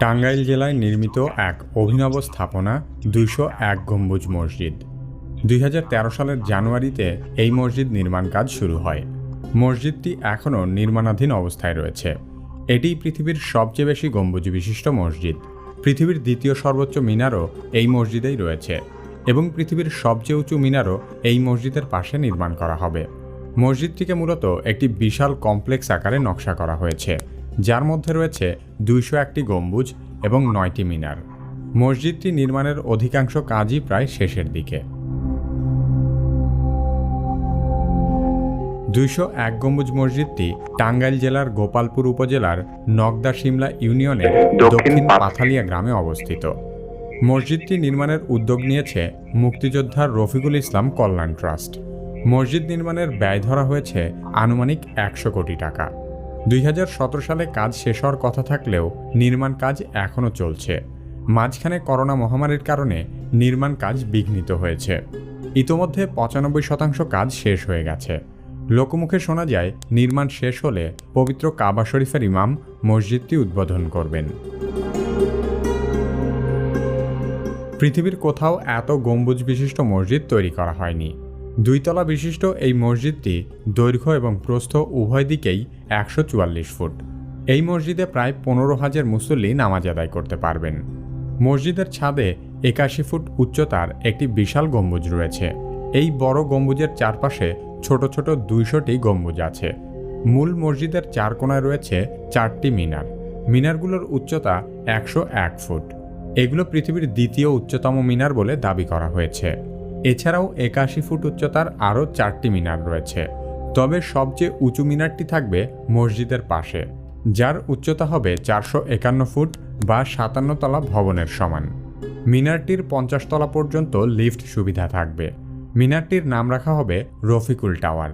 টাঙ্গাইল জেলায় নির্মিত এক অভিনব স্থাপনা ২০১ গম্বুজ মসজিদ। ২০১৩ সালের জানুয়ারিতে এই মসজিদ নির্মাণ কাজ শুরু হয়। মসজিদটি এখনও নির্মাণাধীন অবস্থায় রয়েছে। এটিই পৃথিবীর সবচেয়ে বেশি গম্বুজ বিশিষ্ট মসজিদ। পৃথিবীর দ্বিতীয় সর্বোচ্চ মিনারও এই মসজিদেই রয়েছে এবং পৃথিবীর সবচেয়ে উঁচু মিনারও এই মসজিদের পাশে নির্মাণ করা হবে। মসজিদটিকে মূলত একটি বিশাল কমপ্লেক্স আকারে নকশা করা হয়েছে, যার মধ্যে রয়েছে ২০১টি গম্বুজ এবং ৯টি মিনার। মসজিদটি নির্মাণের অধিকাংশ কাজই প্রায় শেষের দিকে। ২০১ গম্বুজ মসজিদটি টাঙ্গাইল জেলার গোপালপুর উপজেলার নগদা শিমলা ইউনিয়নের দক্ষিণ পাথালিয়া গ্রামে অবস্থিত। মসজিদটি নির্মাণের উদ্যোগ নিয়েছে মুক্তিযোদ্ধা রফিকুল ইসলাম কল্যাণ ট্রাস্ট। মসজিদ নির্মাণের ব্যয় ধরা হয়েছে আনুমানিক ১০০ কোটি টাকা। ২০১৭ সালে কাজ শেষ হওয়ার কথা থাকলেও নির্মাণ কাজ এখনও চলছে। মাঝখানে করোনা মহামারীর কারণে নির্মাণ কাজ বিঘ্নিত হয়েছে। ইতোমধ্যে ৯৫% কাজ শেষ হয়ে গেছে। লোকমুখে শোনা যায়, নির্মাণ শেষ হলে পবিত্র কাবা শরীফের ইমাম মসজিদটি উদ্বোধন করবেন। পৃথিবীর কোথাও এত গম্বুজ বিশিষ্ট মসজিদ তৈরি করা হয়নি। ২ তলা বিশিষ্ট এই মসজিদটি দৈর্ঘ্য এবং প্রস্থ উভয় দিকেই ১৪৪ ফুট। এই মসজিদে প্রায় ১৫,০০০ মুসল্লি নামাজ আদায় করতে পারবেন। মসজিদের ছাদে ৮১ ফুট উচ্চতার একটি বিশাল গম্বুজ রয়েছে। এই বড় গম্বুজের চারপাশে ছোট ছোট ২০০টি গম্বুজ আছে। মূল মসজিদের চার কোণায় রয়েছে ৪টি মিনার। মিনারগুলোর উচ্চতা ১০১ ফুট। এগুলো পৃথিবীর দ্বিতীয় উচ্চতম মিনার বলে দাবি করা হয়েছে। এছাড়াও ৮১ ফুট উচ্চতার আরও ৪টি মিনার রয়েছে। তবে সবচেয়ে উঁচু মিনারটি থাকবে মসজিদের পাশে, যার উচ্চতা হবে ৪৫১ ফুট বা ৫৭ তলা ভবনের সমান। মিনারটির ৫০ তলা পর্যন্ত লিফট সুবিধা থাকবে। মিনারটির নাম রাখা হবে রফিকুল টাওয়ার।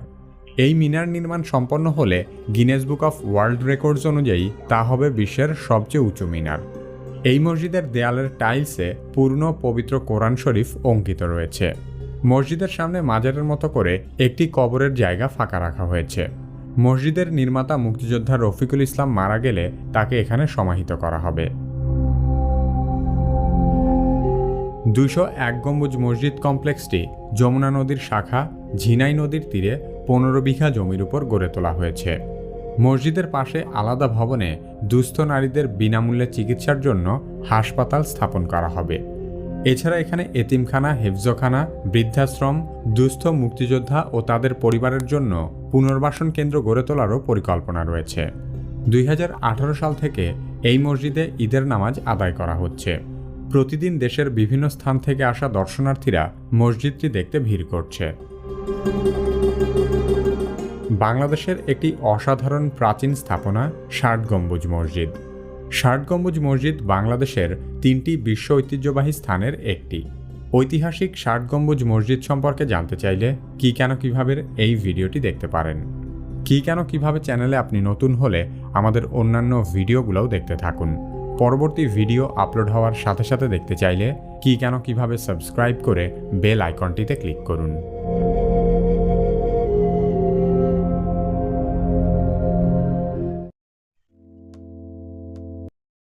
এই মিনার নির্মাণ সম্পন্ন হলে Guinness book of world records অনুযায়ী তা হবে বিশ্বের সবচেয়ে উঁচু মিনার। এই মসজিদের দেয়ালের টাইলসে পূর্ণ পবিত্র কোরআন শরীফ অঙ্কিত রয়েছে। মসজিদের সামনে মাজারের মতো করে একটি কবরের জায়গা ফাঁকা রাখা হয়েছে। মসজিদের নির্মাতা মুক্তিযোদ্ধা রফিকুল ইসলাম মারা গেলে তাকে এখানে সমাহিত করা হবে। ২০১ গম্বুজ মসজিদ কমপ্লেক্সটি যমুনা নদীর শাখা ঝিনাই নদীর তীরে ১৫ বিঘা জমির উপর গড়ে তোলা হয়েছে। মসজিদের পাশে আলাদা ভবনে দুস্থ নারীদের বিনামূল্যে চিকিৎসার জন্য হাসপাতাল স্থাপন করা হবে। এছাড়া এখানে এতিমখানা, হেফজখানা, বৃদ্ধাশ্রম, দুস্থ মুক্তিযোদ্ধা ও তাদের পরিবারের জন্য পুনর্বাসন কেন্দ্র গড়ে তোলারও পরিকল্পনা রয়েছে। ২০১৮ সাল থেকে এই মসজিদে ঈদের নামাজ আদায় করা হচ্ছে। প্রতিদিন দেশের বিভিন্ন স্থান থেকে আসা দর্শনার্থীরা মসজিদটি দেখতে ভিড় করছে। বাংলাদেশের একটি অসাধারণ প্রাচীন স্থাপনা ৬০ গম্বুজ মসজিদ। ৬০ গম্বুজ মসজিদ বাংলাদেশের ৩টি বিশ্ব ঐতিহ্যবাহী স্থানের একটি। ঐতিহাসিক ৬০ গম্বুজ মসজিদ সম্পর্কে জানতে চাইলে কি কেন কিভাবে এই ভিডিওটি দেখতে পারেন। কি কেন কিভাবে চ্যানেলে আপনি নতুন হলে আমাদের অন্যান্য ভিডিওগুলোও দেখতে থাকুন। পরবর্তী ভিডিও আপলোড হওয়ার সাথে সাথে দেখতে চাইলে কি কেন কিভাবে সাবস্ক্রাইব করে বেল আইকনটিতে ক্লিক করুন।